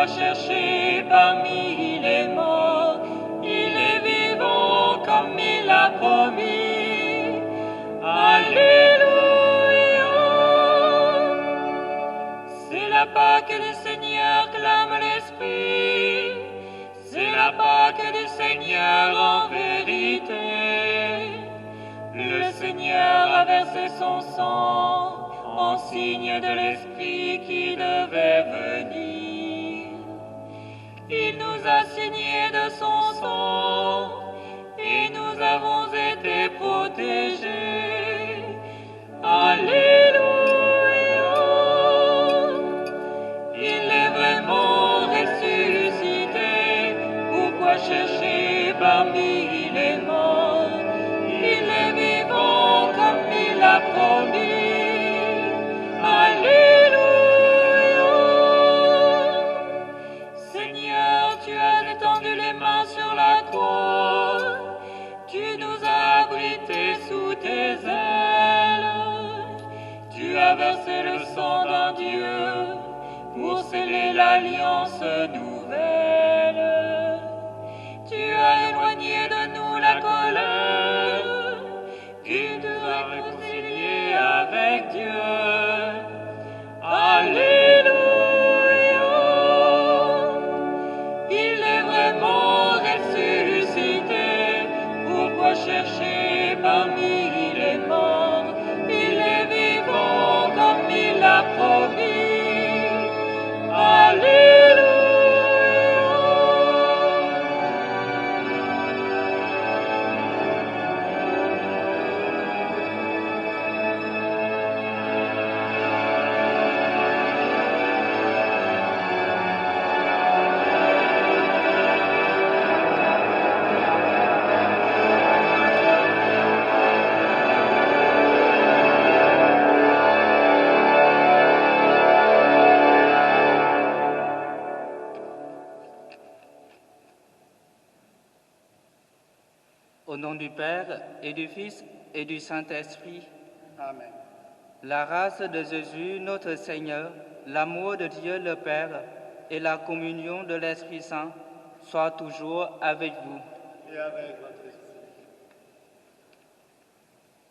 chercher parmi les morts, il est vivant comme il a promis. Alléluia. C'est la Pâque du Seigneur, clame l'Esprit. C'est la Pâque du Seigneur en vérité. Le Seigneur a versé son sang en signe de l'Esprit qui devait venir. Il nous a signé de son sang et nous avons été protégés. Alléluia. Il est vraiment ressuscité. Pourquoi chercher parmi les morts? Il est vivant comme il a promis. Alléluia. Seigneur, tu as étendu les mains sur la croix. Tu nous as abrités sous tes ailes. Tu as versé le sang d'un Dieu pour sceller l'alliance nouvelle. Tu as éloigné de nous la colère. Tu nous as réconciliés avec Dieu. Alléluia. Il est vraiment ressuscité. Pourquoi chercher parmi les morts? Il est vivant comme il a promis. Alléluia. Au nom du Père et du Fils et du Saint-Esprit. Amen. La grâce de Jésus, notre Seigneur, l'amour de Dieu le Père et la communion de l'Esprit Saint soient toujours avec vous. Et avec votre esprit.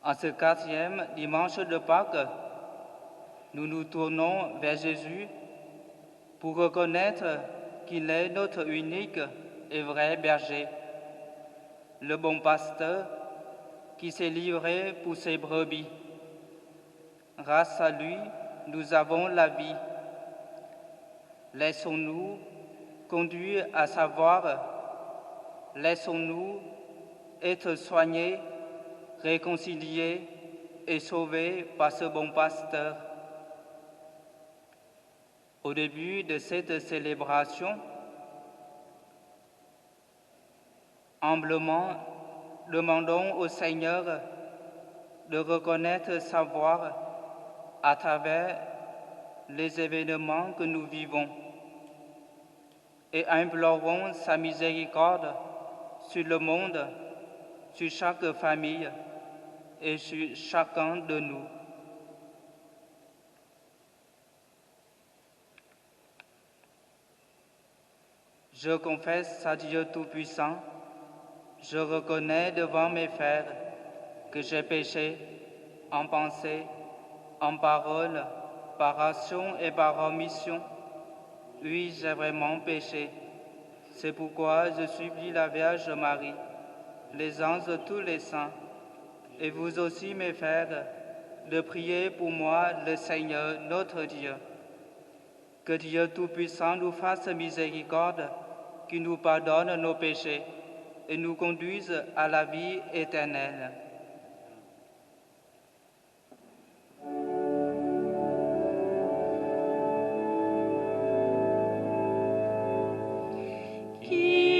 En ce 4e dimanche de Pâques, nous nous tournons vers Jésus pour reconnaître qu'il est notre unique et vrai berger, le bon pasteur qui s'est livré pour ses brebis. Grâce à lui, nous avons la vie. Laissons-nous conduire à savoir, laissons-nous être soignés, réconciliés et sauvés par ce bon pasteur. Au début de cette célébration, humblement, demandons au Seigneur de reconnaître sa voix à travers les événements que nous vivons et implorons sa miséricorde sur le monde, sur chaque famille et sur chacun de nous. Je confesse à Dieu Tout-Puissant, je reconnais devant mes frères que j'ai péché en pensée, en parole, par action et par omission. Oui, j'ai vraiment péché. C'est pourquoi je supplie la Vierge Marie, les anges de tous les saints, et vous aussi, mes frères, de prier pour moi le Seigneur, notre Dieu. Que Dieu Tout-Puissant nous fasse miséricorde, qu'il nous pardonne nos péchés et nous conduise à la vie éternelle. Christ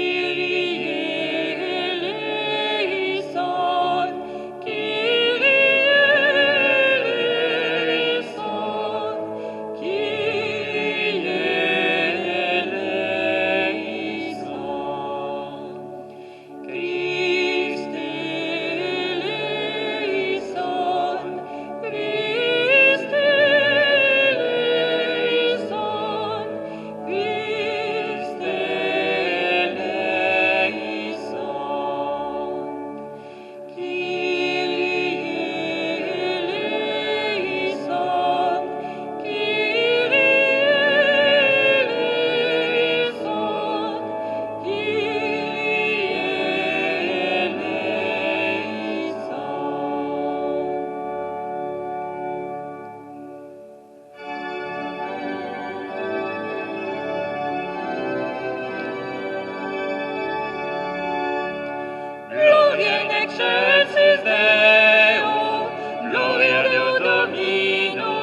excelsis Deo, gloria Deo Domino,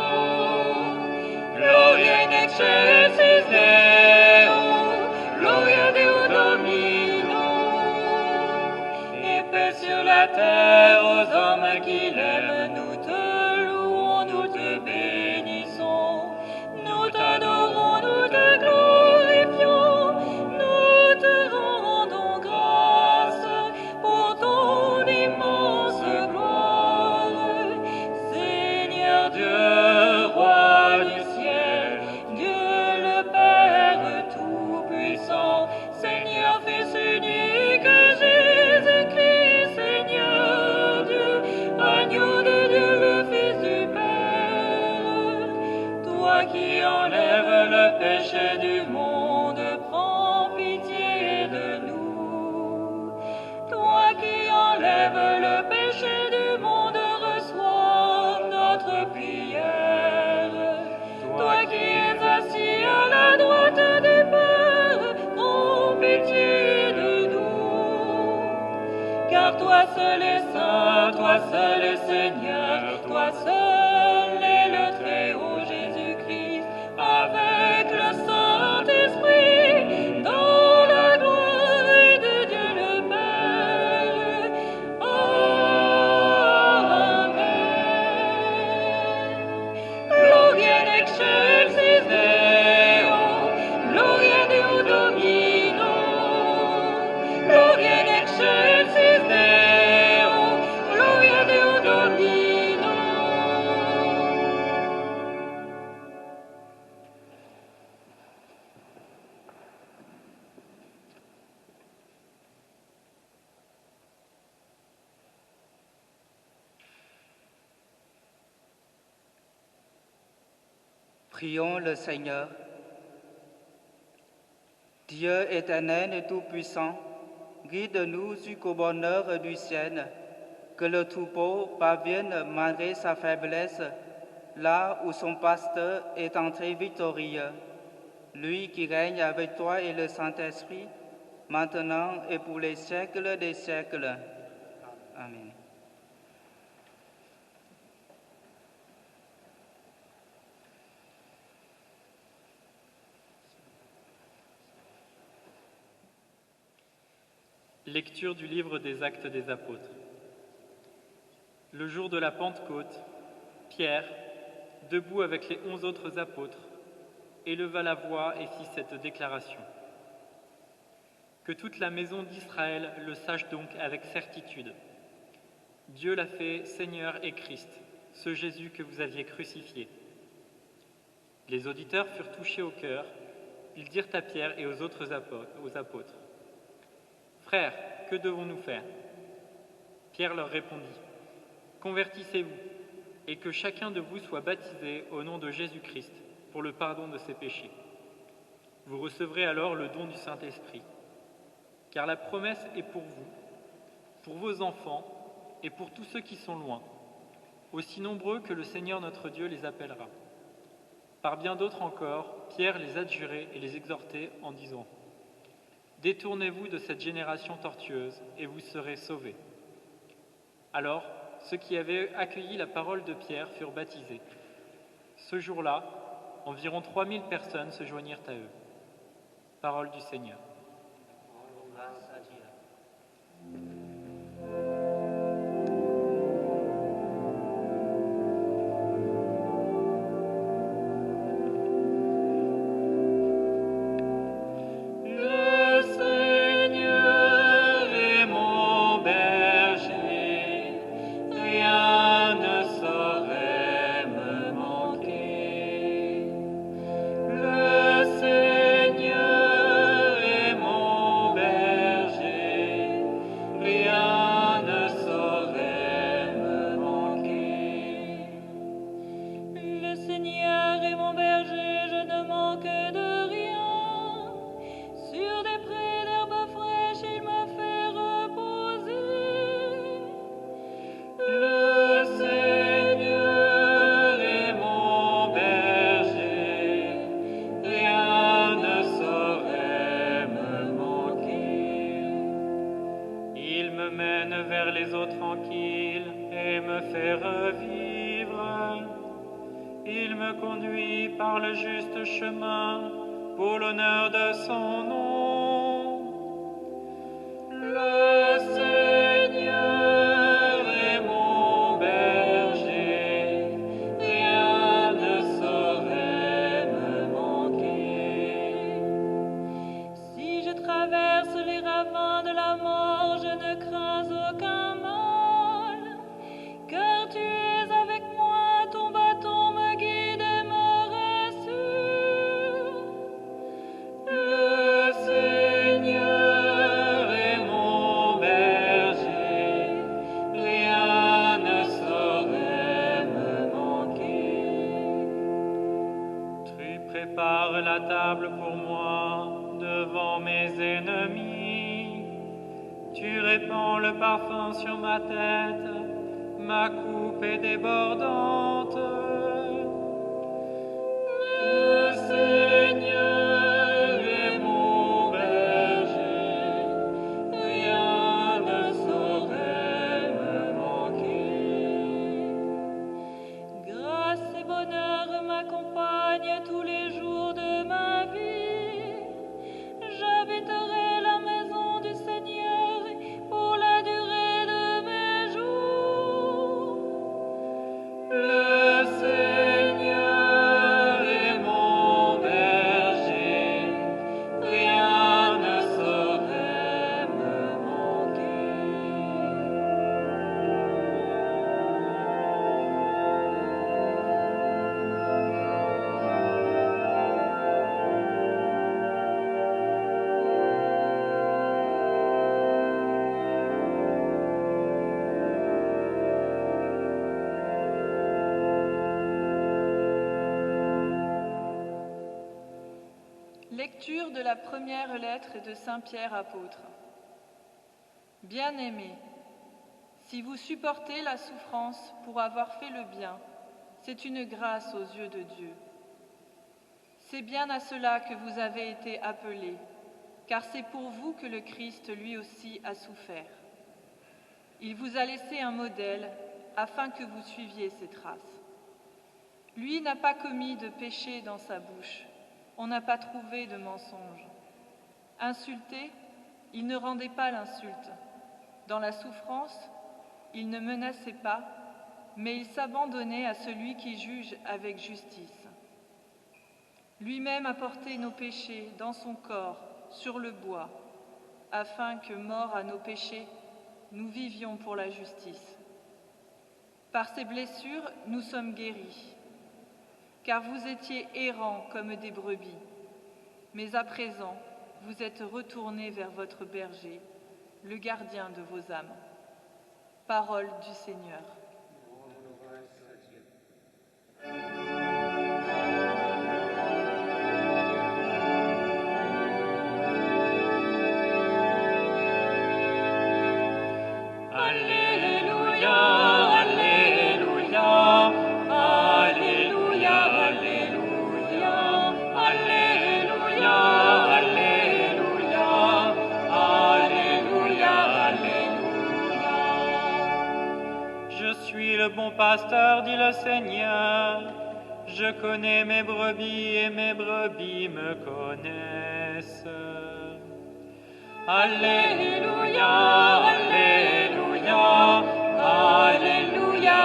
gloria in excelsis Deo, gloria Deo Domino, et paix sur la terre aux hommes qui l'aiment, nous te louons, nous te bénissons, nous t'adorons, nous te glorifions, nous te rendons grâce pour ton immense gloire. Seigneur Dieu, roi du ciel, Dieu le Père tout-puissant, Seigneur Fils unique, Jésus-Christ, Seigneur Dieu, agneau de Dieu, le Fils du Père. Toi qui enlèves le péché du monde, prends pitié de nous. Toi qui enlèves le péché du monde, reçois notre prière. Toi qui es assis à la droite du Père, prends pitié de nous. Car toi seul est saint, toi seul est Seigneur, toi seul est le Très-Haut Jésus-Christ, avec le Saint-Esprit, dans la gloire de Dieu le Père. Amen. Gloria in excelsis Deo, gloria Deo Domino, gloria in excelsis Deo, gloria Deo Domino. Prions le Seigneur. Dieu éternel et tout-puissant, guide-nous jusqu'au bonheur du ciel, que le troupeau parvienne malgré sa faiblesse, là où son pasteur est entré victorieux. Lui qui règne avec toi et le Saint-Esprit, maintenant et pour les siècles des siècles. Amen. Lecture du livre des Actes des Apôtres. Le jour de la Pentecôte, Pierre, debout avec les 11 autres apôtres, éleva la voix et fit cette déclaration. Que toute la maison d'Israël le sache donc avec certitude. Dieu l'a fait Seigneur et Christ, ce Jésus que vous aviez crucifié. Les auditeurs furent touchés au cœur. Ils dirent à Pierre et aux autres apôtres, « Frères, que devons-nous faire ?» Pierre leur répondit, « Convertissez-vous, et que chacun de vous soit baptisé au nom de Jésus-Christ pour le pardon de ses péchés. Vous recevrez alors le don du Saint-Esprit, car la promesse est pour vous, pour vos enfants et pour tous ceux qui sont loin, aussi nombreux que le Seigneur notre Dieu les appellera. » Par bien d'autres encore, Pierre les adjurait et les exhortait en disant, « Détournez-vous de cette génération tortueuse et vous serez sauvés. » Alors, ceux qui avaient accueilli la parole de Pierre furent baptisés. Ce jour-là, environ 3000 personnes se joignirent à eux. Parole du Seigneur. Grâce à Dieu. Le Seigneur est mon berger, rien ne saurait me manquer. Le Seigneur est mon berger, Il me conduit par le juste chemin pour l'honneur de son nom. Le Seigneur est mon berger, rien ne saurait me manquer. Si je traverse les ravins de la mort, je ne crains aucun mal, car tu es avec moi, ton bâton me guide et me rassure. Le Seigneur est mon berger, rien ne saurait me manquer. Tu prépares la table pour moi devant mes ennemis. Tu répands le parfum sur ma tête, ma coupe est débordante. Le Seigneur est mon berger, rien ne saurait me manquer. Grâce et bonheur m'accompagnent tous les jours de ma vie. J'habiterai la maison du Seigneur pour la durée de mes jours. Le Seigneur est mon berger, rien ne saurait me manquer. Lecture de la première lettre de Saint Pierre apôtre. Bien-aimés, si vous supportez la souffrance pour avoir fait le bien, c'est une grâce aux yeux de Dieu. C'est bien à cela que vous avez été appelés, car c'est pour vous que le Christ lui aussi a souffert. Il vous a laissé un modèle afin que vous suiviez ses traces. Lui n'a pas commis de péché dans sa bouche. On n'a pas trouvé de mensonge. Insulté, il ne rendait pas l'insulte. Dans la souffrance, il ne menaçait pas, mais il s'abandonnait à celui qui juge avec justice. Lui-même a porté nos péchés dans son corps, sur le bois, afin que, morts à nos péchés, nous vivions pour la justice. Par ses blessures, nous sommes guéris. Car vous étiez errants comme des brebis, mais à présent, vous êtes retournés vers votre berger, le gardien de vos âmes. Parole du Seigneur. Alléluia, Alléluia, Alléluia, Alléluia, Alléluia, Alléluia, Alléluia, Alléluia. Je suis le bon pasteur, dit le Seigneur. Je connais mes brebis et mes brebis me connaissent. Alléluia, Alléluia, Alléluia, Alléluia,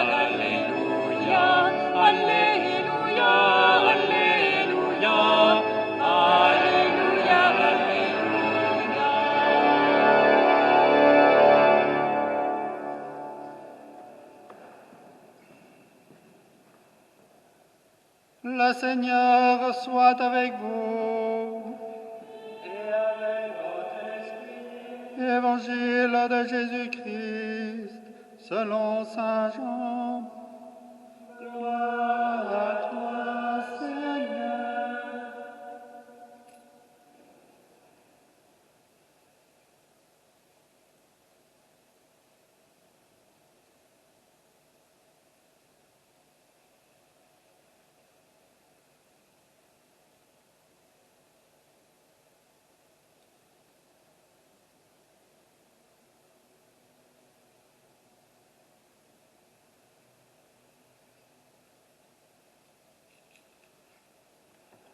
Alléluia, Alléluia, Alléluia, Alléluia. Le Seigneur soit avec vous. Et avec votre esprit. Évangile de Jésus-Christ, selon Saint Jean. Gloire à toi, Seigneur.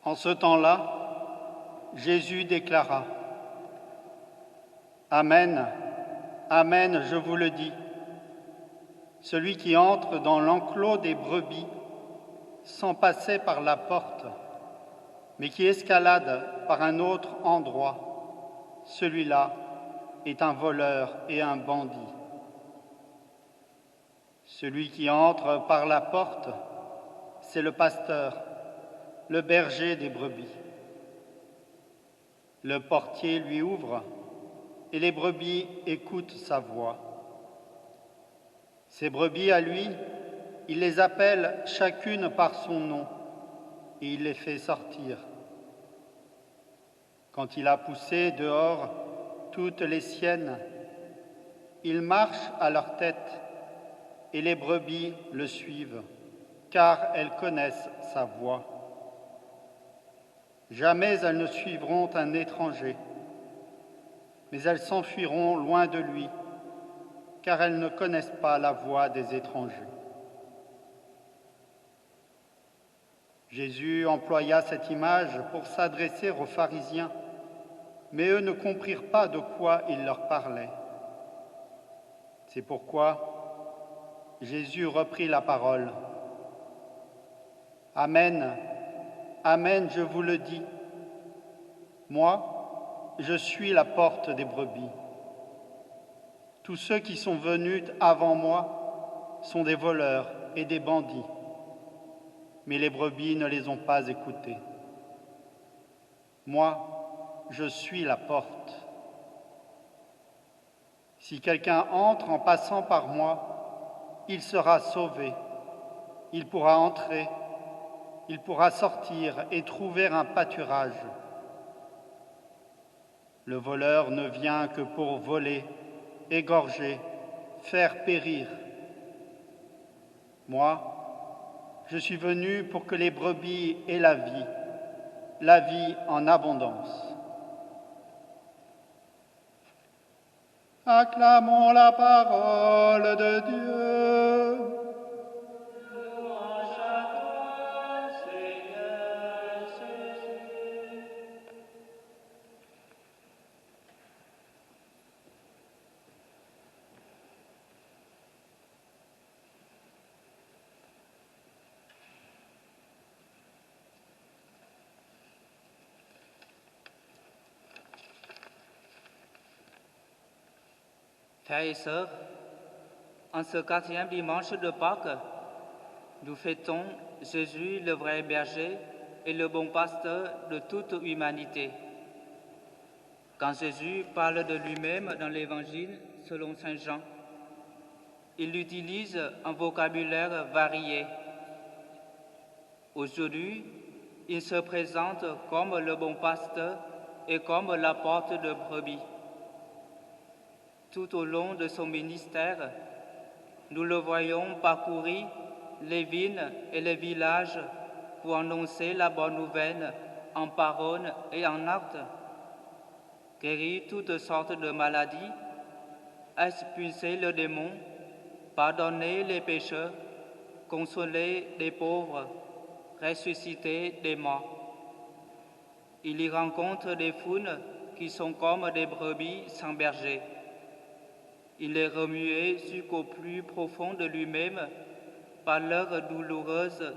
En ce temps-là, Jésus déclara : « Amen, Amen, je vous le dis, celui qui entre dans l'enclos des brebis sans passer par la porte, mais qui escalade par un autre endroit, celui-là est un voleur et un bandit. Celui qui entre par la porte, c'est le pasteur, le berger des brebis. Le portier lui ouvre et les brebis écoutent sa voix. Ces brebis à lui, il les appelle chacune par son nom et il les fait sortir. Quand il a poussé dehors toutes les siennes, il marche à leur tête et les brebis le suivent, car elles connaissent sa voix. Jamais elles ne suivront un étranger, mais elles s'enfuiront loin de lui, car elles ne connaissent pas la voix des étrangers. Jésus employa cette image pour s'adresser aux pharisiens, mais eux ne comprirent pas de quoi il leur parlait. C'est pourquoi Jésus reprit la parole. Amen, Amen, je vous le dis. Moi, je suis la porte des brebis. Tous ceux qui sont venus avant moi sont des voleurs et des bandits, mais les brebis ne les ont pas écoutés. Moi, je suis la porte. Si quelqu'un entre en passant par moi, il sera sauvé. Il pourra entrer, il pourra sortir et trouver un pâturage. Le voleur ne vient que pour voler, égorger, faire périr. Moi, je suis venu pour que les brebis aient la vie en abondance. Acclamons la parole de Dieu. Louange à toi, Seigneur Jésus. Frères et sœurs, en ce 4e dimanche de Pâques, nous fêtons Jésus, le vrai berger et le bon pasteur de toute humanité. Quand Jésus parle de lui-même dans l'Évangile selon Saint Jean, il utilise un vocabulaire varié. Aujourd'hui, il se présente comme le bon pasteur et comme la porte de brebis. Tout au long de son ministère, nous le voyons parcourir les villes et les villages pour annoncer la bonne nouvelle en parole et en acte, guérir toutes sortes de maladies, expulser le démon, pardonner les pécheurs, consoler les pauvres, ressusciter des morts. Il y rencontre des foules qui sont comme des brebis sans berger. Il est remué jusqu'au plus profond de lui-même par leur douloureuse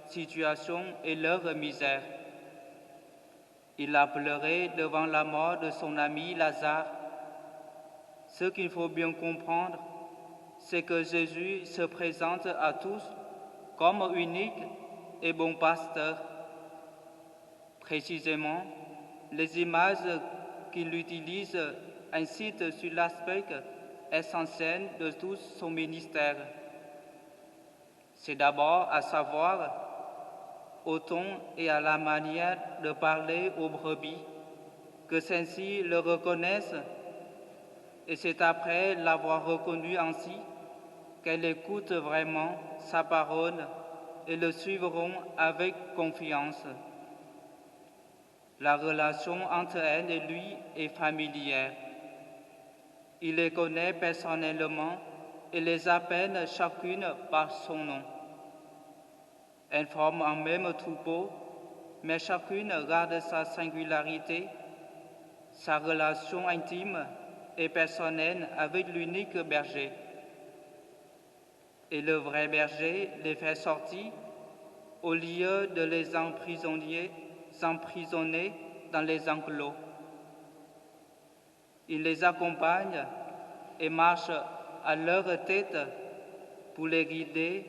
situation et leur misère. Il a pleuré devant la mort de son ami Lazare. Ce qu'il faut bien comprendre, c'est que Jésus se présente à tous comme unique et bon pasteur. Précisément, les images qu'il utilise insiste sur l'aspect essentiel de tout son ministère. C'est d'abord à savoir, au ton et à la manière de parler aux brebis, que celles-ci le reconnaissent, et c'est après l'avoir reconnu ainsi qu'elles écoutent vraiment sa parole et le suivront avec confiance. La relation entre elles et lui est familière. Il les connaît personnellement et les appelle chacune par son nom. Elles forment un même troupeau mais chacune garde sa singularité, sa relation intime et personnelle avec l'unique berger. Et le vrai berger les fait sortir au lieu de les emprisonner dans les enclos. Il les accompagne et marche à leur tête pour les guider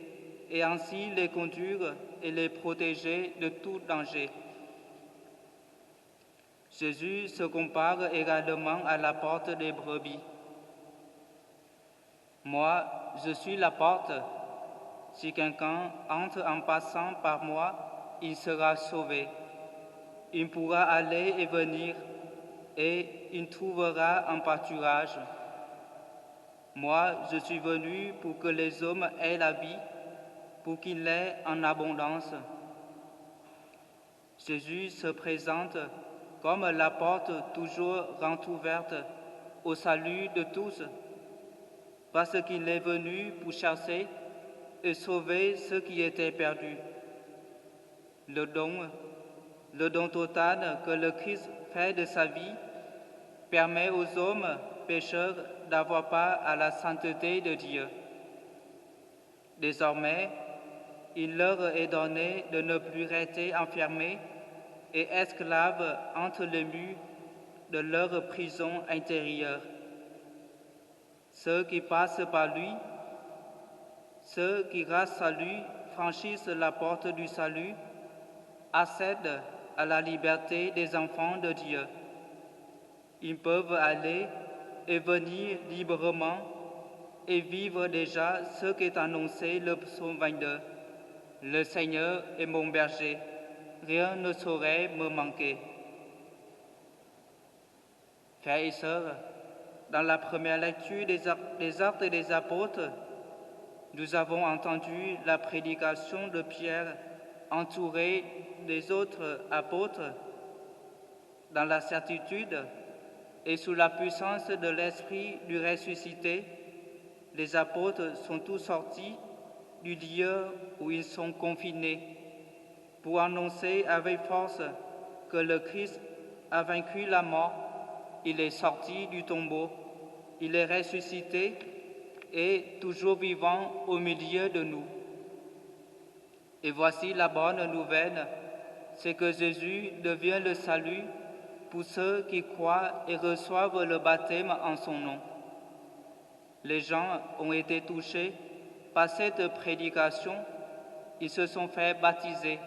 et ainsi les conduire et les protéger de tout danger. Jésus se compare également à la porte des brebis. Moi, je suis la porte. Si quelqu'un entre en passant par moi, il sera sauvé. Il pourra aller et venir et il trouvera un pâturage. Moi, je suis venu pour que les hommes aient la vie, pour qu'ils l'aient en abondance. Jésus se présente comme la porte toujours rentrouverte au salut de tous, parce qu'il est venu pour chasser et sauver ceux qui étaient perdus. Le don total que le Christ fait de sa vie permet aux hommes pécheurs d'avoir part à la sainteté de Dieu. Désormais, il leur est donné de ne plus rester enfermés et esclaves entre les murs de leur prison intérieure. Ceux qui passent par lui, ceux qui, grâce à lui, franchissent la porte du salut, accèdent à la liberté des enfants de Dieu. Ils peuvent aller et venir librement et vivre déjà ce qu'est annoncé le psaume 22. Le Seigneur est mon berger, rien ne saurait me manquer. Frères et sœurs, dans la première lecture des Actes des Apôtres, nous avons entendu la prédication de Pierre entouré des autres apôtres. Dans la certitude et sous la puissance de l'Esprit du ressuscité, les apôtres sont tous sortis du lieu où ils sont confinés pour annoncer avec force que le Christ a vaincu la mort. Il est sorti du tombeau, il est ressuscité et toujours vivant au milieu de nous. Et voici la bonne nouvelle, c'est que Jésus devient le salut pour ceux qui croient et reçoivent le baptême en son nom. Les gens ont été touchés par cette prédication, ils se sont fait baptiser.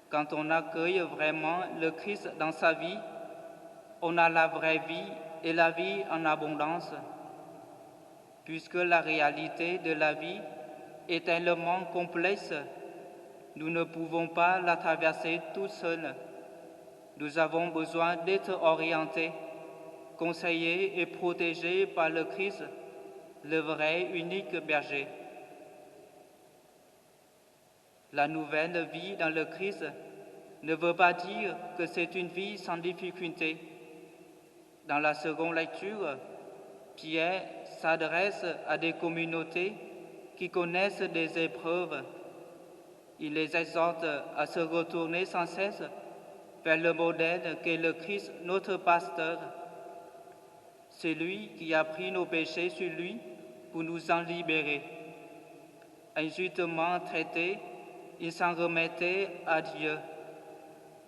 Quand on accueille vraiment le Christ dans sa vie, on a la vraie vie et la vie en abondance. Puisque la réalité de la vie est tellement complexe, nous ne pouvons pas la traverser tout seuls. Nous avons besoin d'être orientés, conseillés et protégés par le Christ, le vrai unique berger. La nouvelle vie dans le Christ ne veut pas dire que c'est une vie sans difficulté. Dans la seconde lecture, Pierre s'adresse à des communautés qui connaissent des épreuves. Il les exhorte à se retourner sans cesse vers le modèle qu'est le Christ, notre pasteur. C'est lui qui a pris nos péchés sur lui pour nous en libérer. Injustement traité, il s'en remettait à Dieu.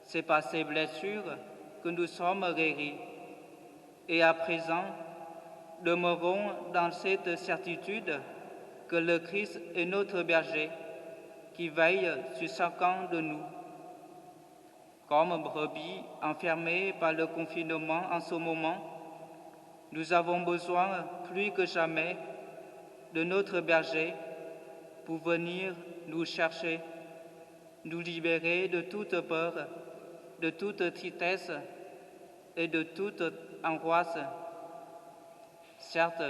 C'est par ses blessures que nous sommes guéris. Et à présent, demeurons dans cette certitude que le Christ est notre berger qui veille sur chacun de nous. Comme brebis enfermées par le confinement en ce moment, nous avons besoin plus que jamais de notre berger pour venir nous chercher, nous libérer de toute peur, de toute tristesse et de toute angoisse. Certes,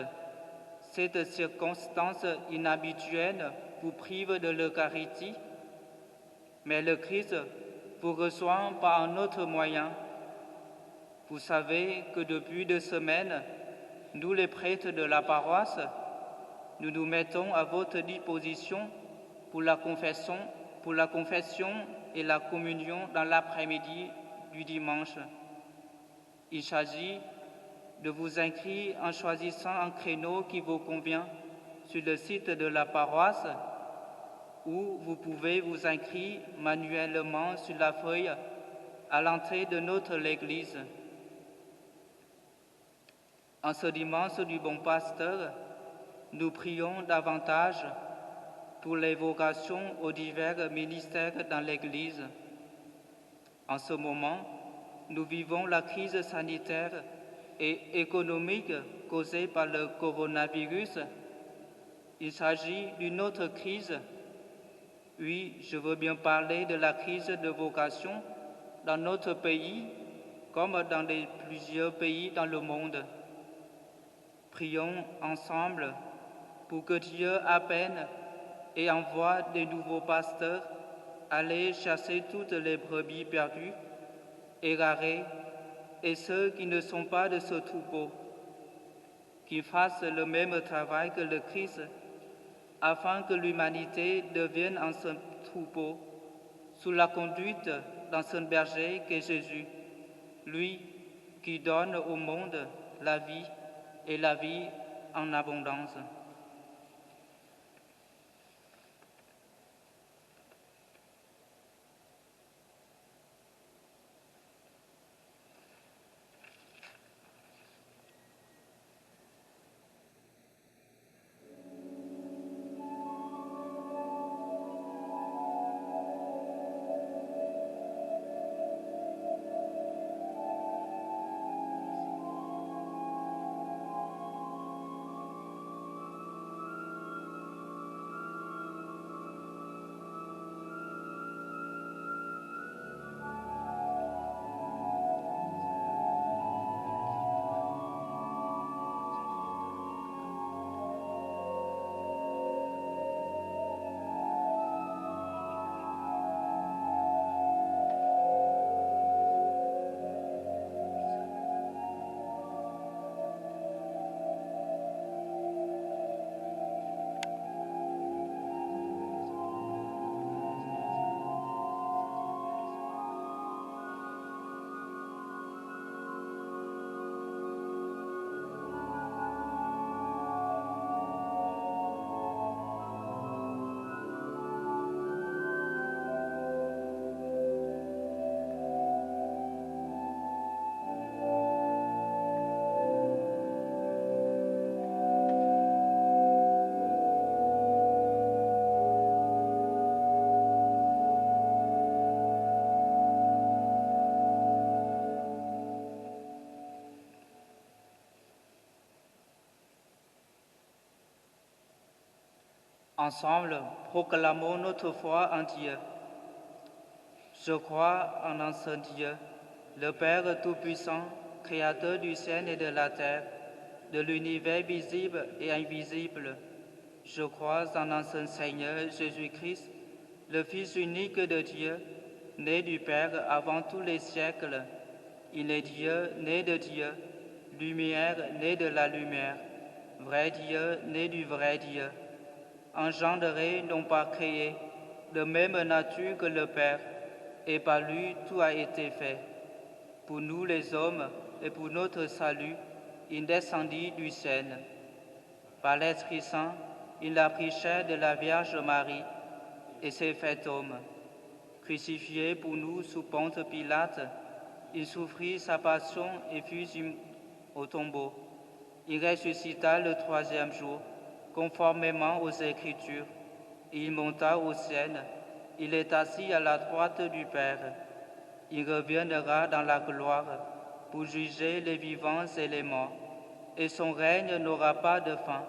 cette circonstance inhabituelle vous prive de l'Eucharistie, mais le Christ vous reçoit par un autre moyen. Vous savez que depuis 2 semaines, nous les prêtres de la paroisse, nous nous mettons à votre disposition pour la confession pour la confession et la communion dans l'après-midi du dimanche. Il s'agit de vous inscrire en choisissant un créneau qui vous convient sur le site de la paroisse, ou vous pouvez vous inscrire manuellement sur la feuille à l'entrée de notre église. En ce dimanche du Bon Pasteur, nous prions davantage pour les vocations aux divers ministères dans l'Église. En ce moment, nous vivons la crise sanitaire et économique causée par le coronavirus. Il s'agit d'une autre crise. Oui, je veux bien parler de la crise de vocation dans notre pays comme dans plusieurs pays dans le monde. Prions ensemble pour que Dieu appelle et envoie de nouveaux pasteurs aller chasser toutes les brebis perdues, égarées et ceux qui ne sont pas de ce troupeau, qui fassent le même travail que le Christ, afin que l'humanité devienne un seul troupeau, sous la conduite d'un seul berger qu'est Jésus, lui qui donne au monde la vie et la vie en abondance. Ensemble, proclamons notre foi en Dieu. Je crois en un seul Dieu, le Père Tout-Puissant, Créateur du ciel et de la terre, de l'univers visible et invisible. Je crois en un seul Seigneur, Jésus-Christ, le Fils unique de Dieu, né du Père avant tous les siècles. Il est Dieu, né de Dieu, lumière, né de la lumière, vrai Dieu, né du vrai Dieu, engendré, non pas créé, de même nature que le Père, et par lui tout a été fait. Pour nous les hommes et pour notre salut, il descendit du ciel. Par l'Esprit Saint, il a pris chair de la Vierge Marie et s'est fait homme. Crucifié pour nous sous Ponce Pilate, il souffrit sa passion et fut au tombeau. Il ressuscita le troisième jour, conformément aux Écritures. Il monta au ciel, il est assis à la droite du Père. Il reviendra dans la gloire pour juger les vivants et les morts, et son règne n'aura pas de fin.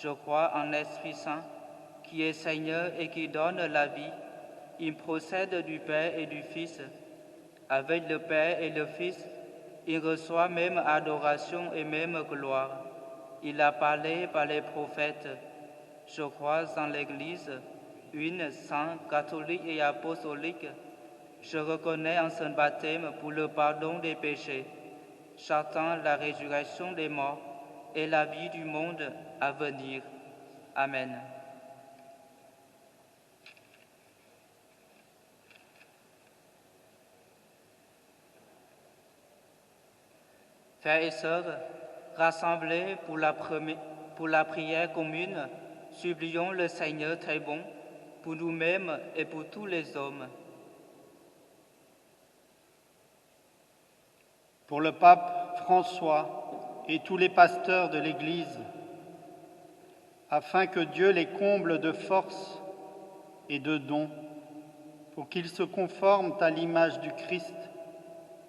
Je crois en l'Esprit Saint, qui est Seigneur et qui donne la vie. Il procède du Père et du Fils. Avec le Père et le Fils, il reçoit même adoration et même gloire. Il a parlé par les prophètes. Je crois en l'Église, une, sainte, catholique et apostolique. Je reconnais un saint baptême pour le pardon des péchés. J'attends la résurrection des morts et la vie du monde à venir. Amen. Frères et sœurs, rassemblés pour la prière commune, supplions le Seigneur très bon pour nous-mêmes et pour tous les hommes. Pour le pape François et tous les pasteurs de l'Église, afin que Dieu les comble de force et de dons, pour qu'ils se conforment à l'image du Christ,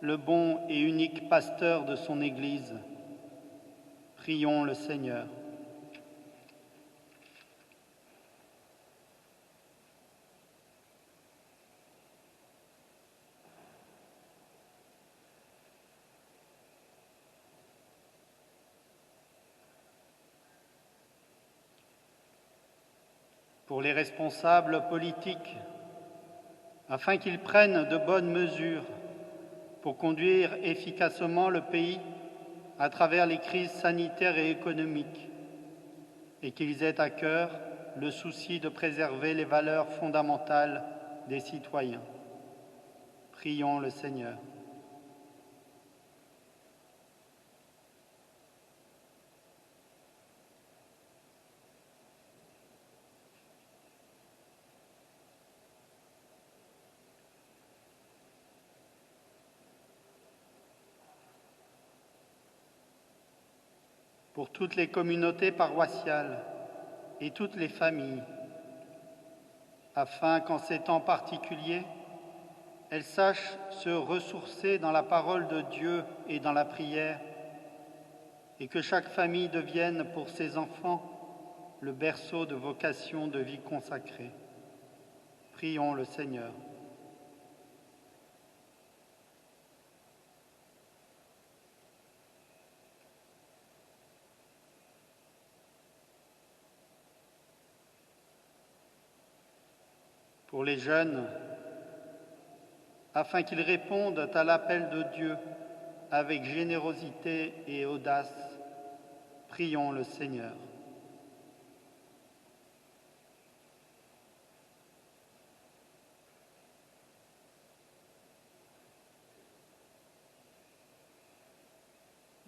le bon et unique pasteur de son Église. Prions le Seigneur. Pour les responsables politiques, afin qu'ils prennent de bonnes mesures pour conduire efficacement le pays à travers les crises sanitaires et économiques, et qu'ils aient à cœur le souci de préserver les valeurs fondamentales des citoyens. Prions le Seigneur. Pour toutes les communautés paroissiales et toutes les familles, afin qu'en ces temps particuliers, elles sachent se ressourcer dans la parole de Dieu et dans la prière, et que chaque famille devienne pour ses enfants le berceau de vocation de vie consacrée. Prions le Seigneur. Pour les jeunes, afin qu'ils répondent à l'appel de Dieu avec générosité et audace, prions le Seigneur.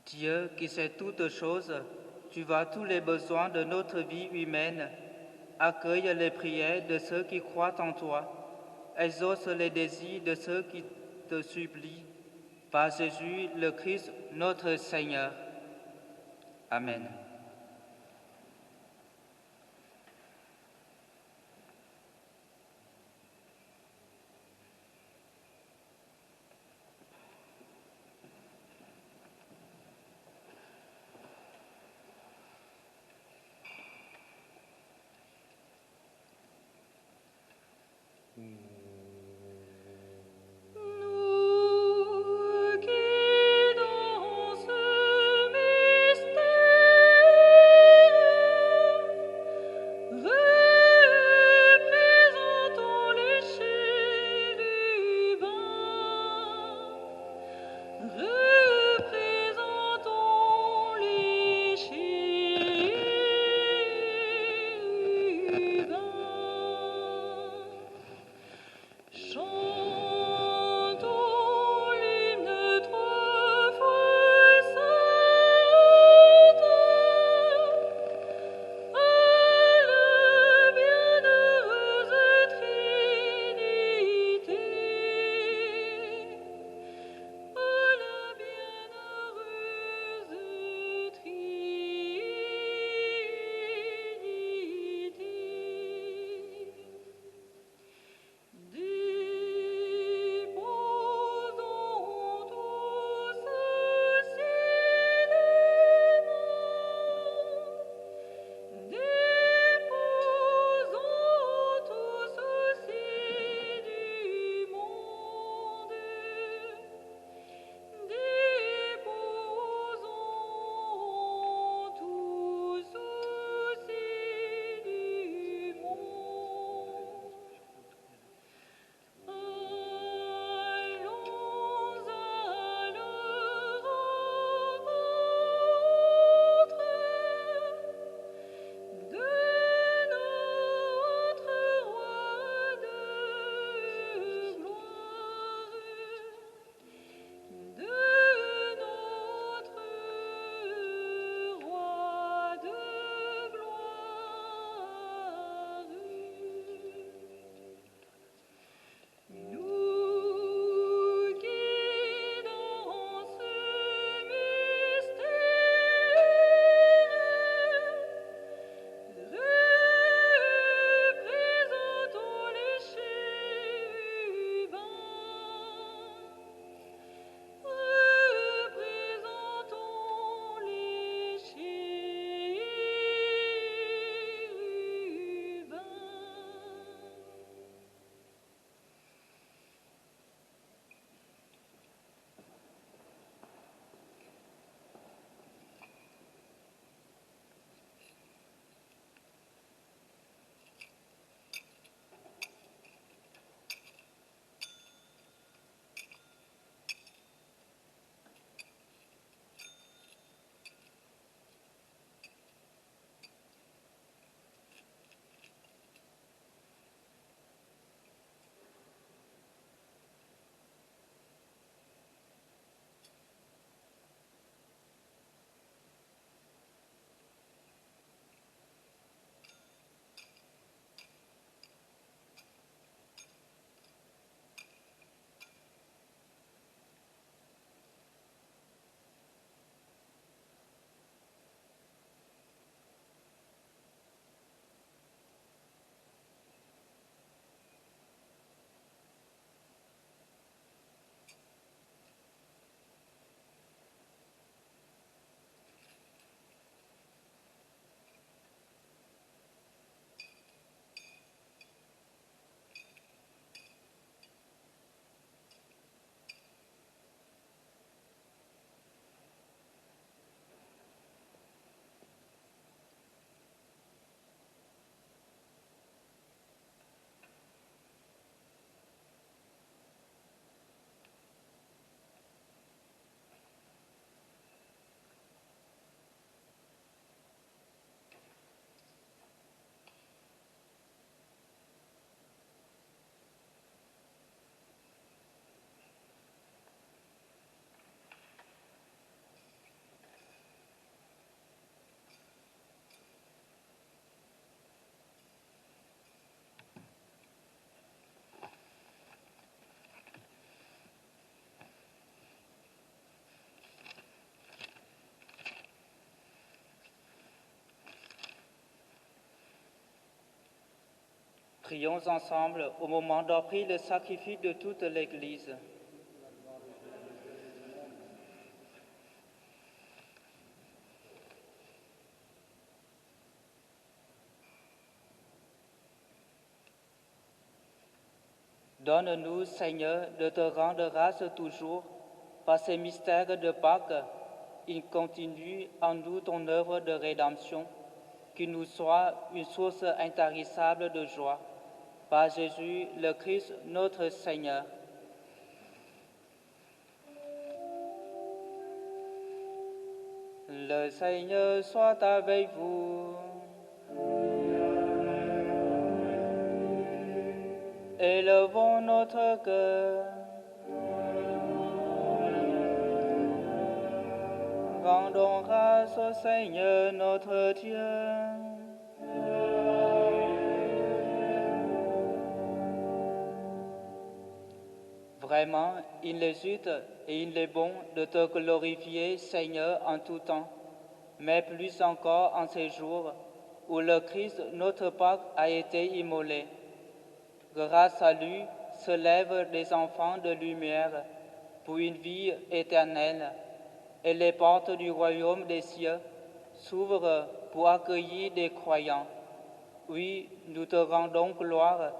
Dieu qui sait toutes choses, tu vois tous les besoins de notre vie humaine. Accueille les prières de ceux qui croient en toi. Exauce les désirs de ceux qui te supplient. Par Jésus le Christ, notre Seigneur. Amen. Nous qui dans ce mystère Prions ensemble au moment d'offrir le sacrifice de toute l'Église. Donne-nous, Seigneur, de te rendre grâce toujours par ces mystères de Pâques. Il continue en nous ton œuvre de rédemption, qu'il nous soit une source intarissable de joie. Par Jésus le Christ, notre Seigneur. Le Seigneur soit avec vous. Élevons notre cœur. Rendons grâce au Seigneur notre Dieu. Vraiment, il est juste et il est bon de te glorifier, Seigneur, en tout temps, mais plus encore en ces jours où le Christ, notre Pâque, a été immolé. Grâce à lui se lèvent des enfants de lumière pour une vie éternelle, et les portes du royaume des cieux s'ouvrent pour accueillir des croyants. Oui, nous te rendons gloire,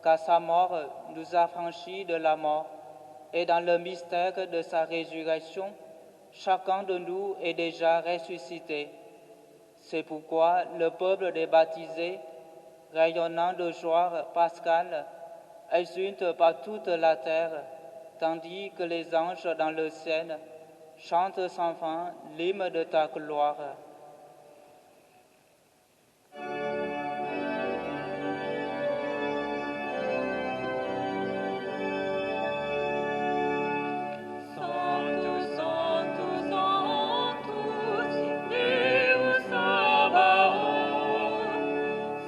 car sa mort nous a franchis de la mort, et dans le mystère de sa résurrection, chacun de nous est déjà ressuscité. C'est pourquoi le peuple des baptisés, rayonnant de joie pascale, exulte par toute la terre, tandis que les anges dans le ciel chantent sans fin l'hymne de ta gloire. Sanctus, Sanctus, Sanctus, Deus Sabaoth.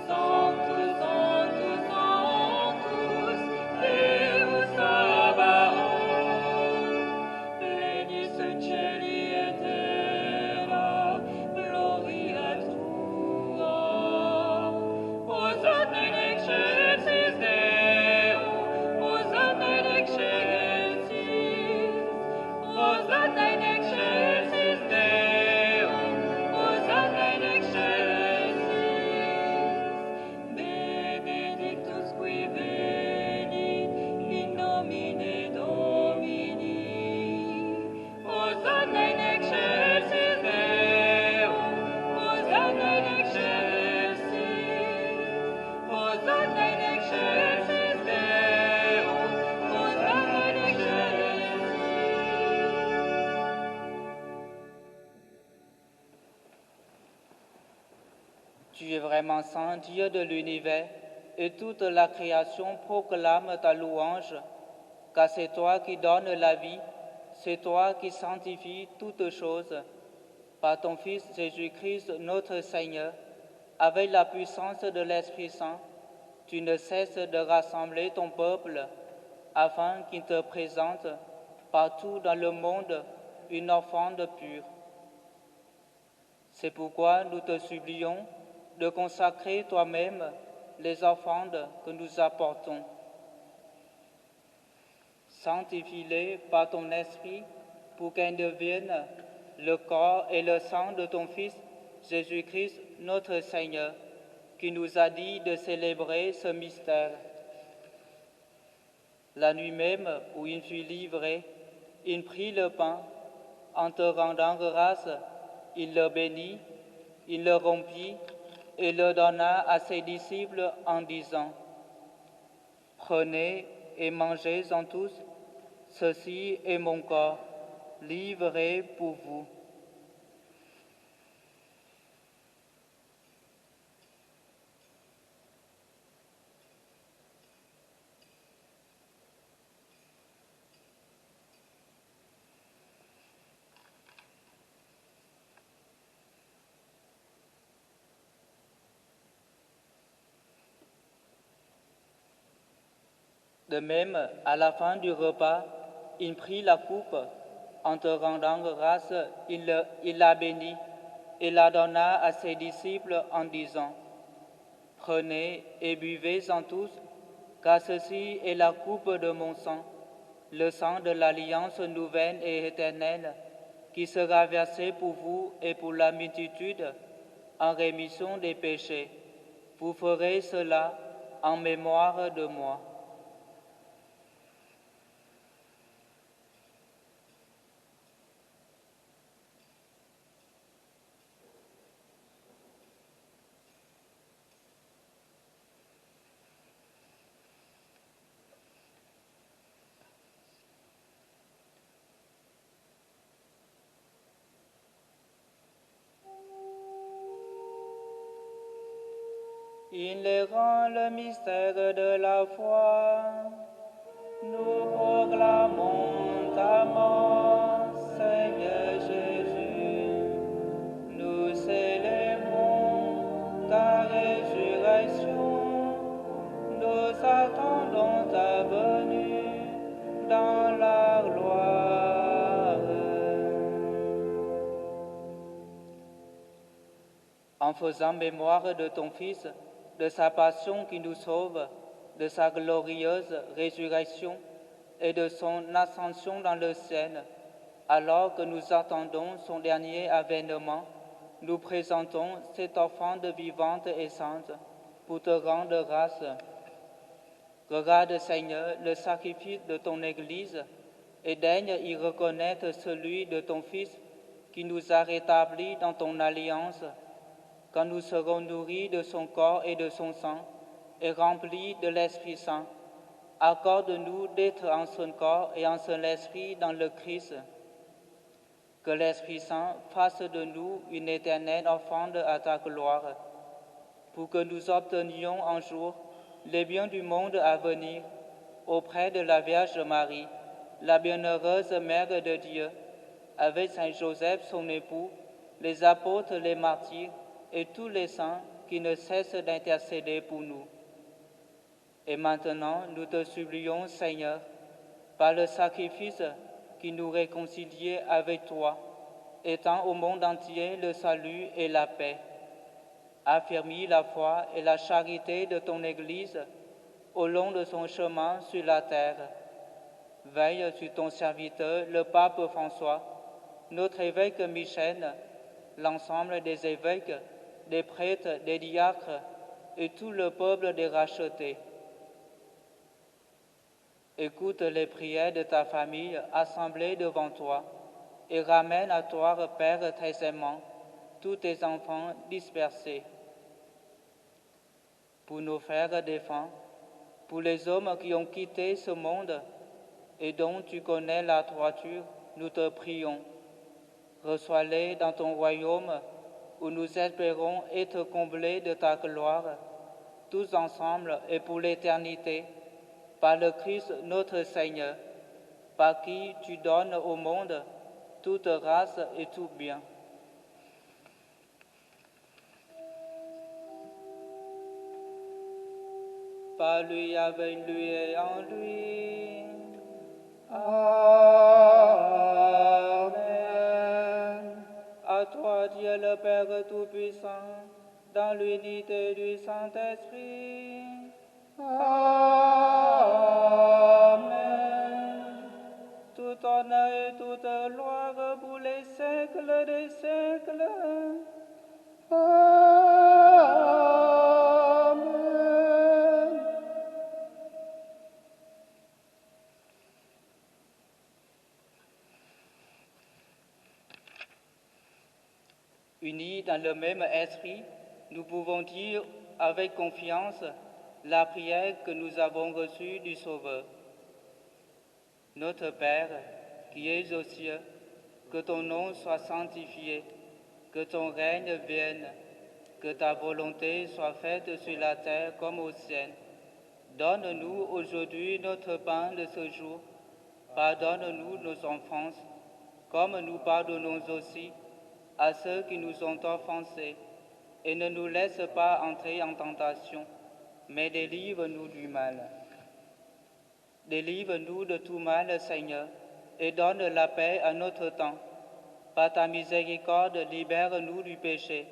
Sanctus, Sanctus, Sanctus, Deus Sabaoth. Plenius in celi et terra, gloria tua. Hosanna in excelsis Deo, Hosanna in excelsis. Hosanna in excelsis Deo, Hosanna in excelsis. Benedictus qui venit in nomine Domini. Hosanna in excelsis Deo, Hosanna in excelsis. Hosanna in excelsis Deo, Hosanna in excelsis. Tu es vraiment saint, Dieu de l'univers, et toute la création proclame ta louange, car c'est toi qui donnes la vie, c'est toi qui sanctifies toutes choses. Par ton Fils Jésus-Christ, notre Seigneur, avec la puissance de l'Esprit Saint, tu ne cesses de rassembler ton peuple, afin qu'il te présente partout dans le monde une offrande pure. C'est pourquoi nous te supplions de consacrer toi-même les offrandes que nous apportons. Sanctifie-les par ton esprit pour qu'elles deviennent le corps et le sang de ton Fils Jésus-Christ, notre Seigneur, qui nous a dit de célébrer ce mystère. La nuit même où il fut livré, il prit le pain. En te rendant grâce, il le bénit, il le rompit et le donna à ses disciples en disant: Prenez et mangez-en tous, ceci est mon corps, livré pour vous. De même, à la fin du repas, il prit la coupe. En te rendant grâce, il la bénit et la donna à ses disciples en disant: Prenez et buvez-en tous, car ceci est la coupe de mon sang, le sang de l'alliance nouvelle et éternelle, qui sera versé pour vous et pour la multitude en rémission des péchés. Vous ferez cela en mémoire de moi. Il est grand le mystère de la foi. Nous proclamons ta mort, Seigneur Jésus. Nous célébrons ta résurrection. Nous attendons ta venue dans la gloire. En faisant mémoire de ton Fils, de sa passion qui nous sauve, de sa glorieuse résurrection et de son ascension dans le ciel, alors que nous attendons son dernier avènement, nous présentons cette offrande vivante et sainte pour te rendre grâce. Regarde, Seigneur, le sacrifice de ton Église et daigne y reconnaître celui de ton Fils qui nous a rétablis dans ton alliance. Quand nous serons nourris de son corps et de son sang, et remplis de l'Esprit Saint, accorde-nous d'être en son corps et en son esprit dans le Christ. Que l'Esprit Saint fasse de nous une éternelle offrande à ta gloire, pour que nous obtenions un jour les biens du monde à venir, auprès de la Vierge Marie, la bienheureuse Mère de Dieu, avec Saint Joseph son époux, les apôtres, les martyrs, et tous les saints qui ne cessent d'intercéder pour nous. Et maintenant, nous te supplions, Seigneur, par le sacrifice qui nous réconciliait avec toi, étends au monde entier le salut et la paix. Affermis la foi et la charité de ton Église au long de son chemin sur la terre. Veille sur ton serviteur, le pape François, notre évêque Michel, l'ensemble des évêques, des prêtres, des diacres et tout le peuple des rachetés. Écoute les prières de ta famille assemblée devant toi et ramène à toi, Père très aimant, tous tes enfants dispersés. Pour nos frères défunts, pour les hommes qui ont quitté ce monde et dont tu connais la droiture, nous te prions. Reçois-les dans ton royaume où nous espérons être comblés de ta gloire, tous ensemble et pour l'éternité, par le Christ notre Seigneur, par qui tu donnes au monde toute race et tout bien. Par lui, avec lui et en lui. Amen. À toi, Dieu le Père Tout-Puissant, dans l'unité du Saint-Esprit. Amen. Tout honneur et toute gloire pour les siècles des siècles. Amen. Unis dans le même esprit, nous pouvons dire avec confiance la prière que nous avons reçue du Sauveur. Notre Père, qui es aux cieux, que ton nom soit sanctifié, que ton règne vienne, que ta volonté soit faite sur la terre comme au ciel. Donne-nous aujourd'hui notre pain de ce jour. Pardonne-nous nos offenses, comme nous pardonnons aussi à ceux qui nous ont offensés. Et ne nous laisse pas entrer en tentation, mais délivre-nous du mal. Délivre-nous de tout mal, Seigneur, et donne la paix à notre temps. Par ta miséricorde, libère-nous du péché.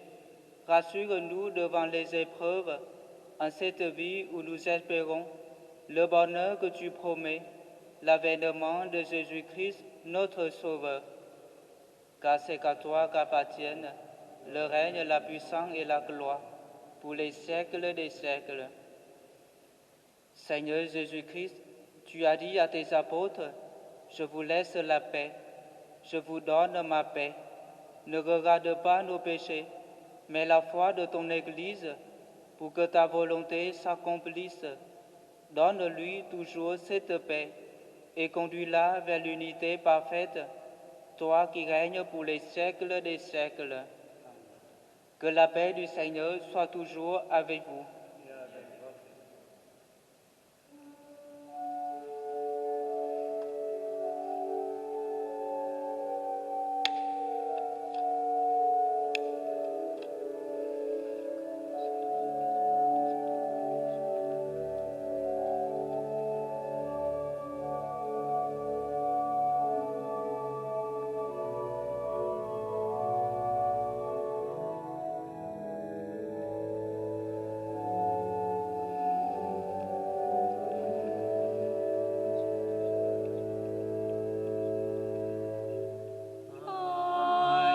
Rassure-nous devant les épreuves en cette vie où nous espérons le bonheur que tu promets, l'avènement de Jésus-Christ, notre Sauveur. Car c'est qu'à toi qu'appartiennent le règne, la puissance et la gloire pour les siècles des siècles. Seigneur Jésus-Christ, tu as dit à tes apôtres, « Je vous laisse la paix, je vous donne ma paix. Ne regarde pas nos péchés, mais la foi de ton Église, pour que ta volonté s'accomplisse. Donne-lui toujours cette paix et conduis-la vers l'unité parfaite, toi qui règnes pour les siècles des siècles. Que la paix du Seigneur soit toujours avec vous.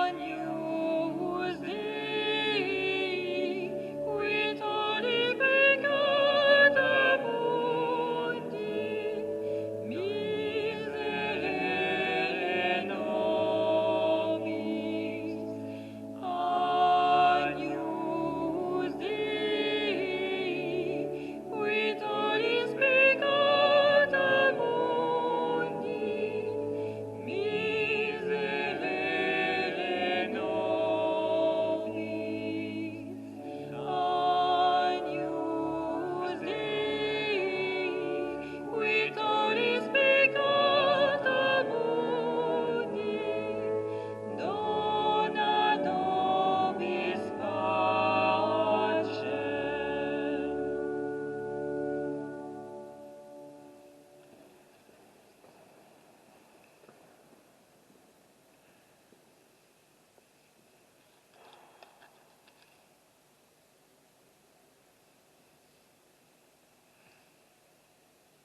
Agnus Dei, qui tollis peccata mundi, miserere nobis. Agnus Dei, qui tollis peccata mundi, miserere nobis. Agnus Dei, qui tollis peccata mundi, dona nobis pacem.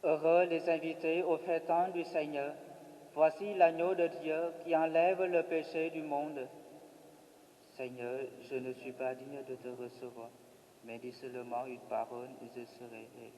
Heureux les invités au fêtant du Seigneur. Voici l'agneau de Dieu qui enlève le péché du monde. Seigneur, je ne suis pas digne de te recevoir, mais dis seulement une parole et je serai guéri.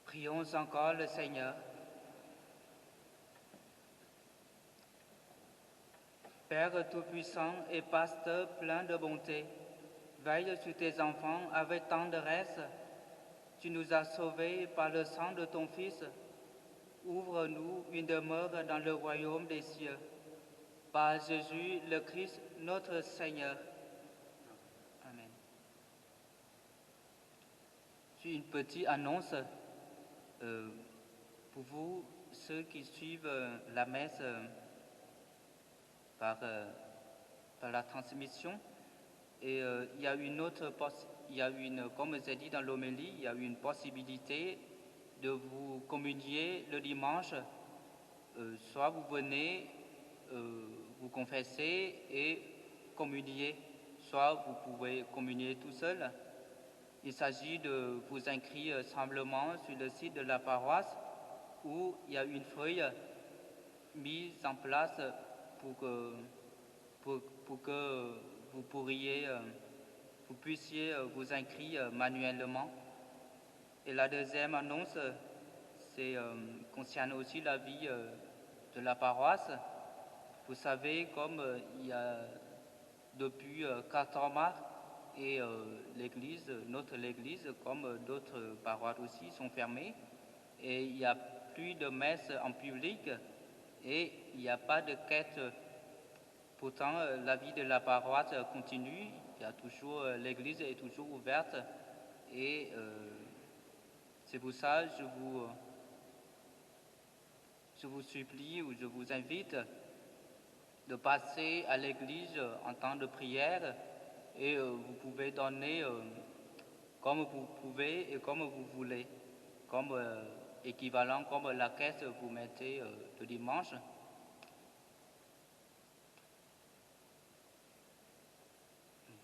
Prions encore le Seigneur. Père Tout-Puissant et Pasteur plein de bonté, veille sur tes enfants avec tendresse. Tu nous as sauvés par le sang de ton Fils. Ouvre-nous une demeure dans le royaume des cieux. Par Jésus le Christ, notre Seigneur. Amen. J'ai une petite annonce pour vous, ceux qui suivent la messe par la transmission. Et il y a une autre, comme j'ai dit dans l'homélie, il y a une possibilité de vous communier le dimanche. Soit vous venez vous confesser et communier, soit vous pouvez communier tout seul. Il s'agit de vous inscrire simplement sur le site de la paroisse où il y a une feuille mise en place pour que vous puissiez vous inscrire manuellement. Et la deuxième annonce, concerne aussi la vie de la paroisse. Vous savez, comme il y a depuis 4 mois, et notre église, comme d'autres paroisses aussi, sont fermées, et il n'y a plus de messe en public, et il n'y a pas de quête. Pourtant, la vie de la paroisse continue. Il y a toujours, l'église est toujours ouverte, et c'est pour ça que je vous supplie ou je vous invite de passer à l'église en temps de prière, et vous pouvez donner comme vous pouvez et comme vous voulez, comme équivalent, comme la caisse vous mettez le dimanche.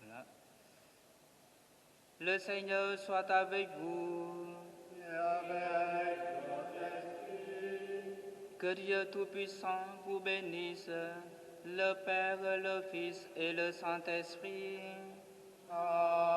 Voilà. Le Seigneur soit avec vous. Et avec votre esprit. Que Dieu Tout-Puissant vous bénisse, le Père, le Fils et le Saint-Esprit. Amen.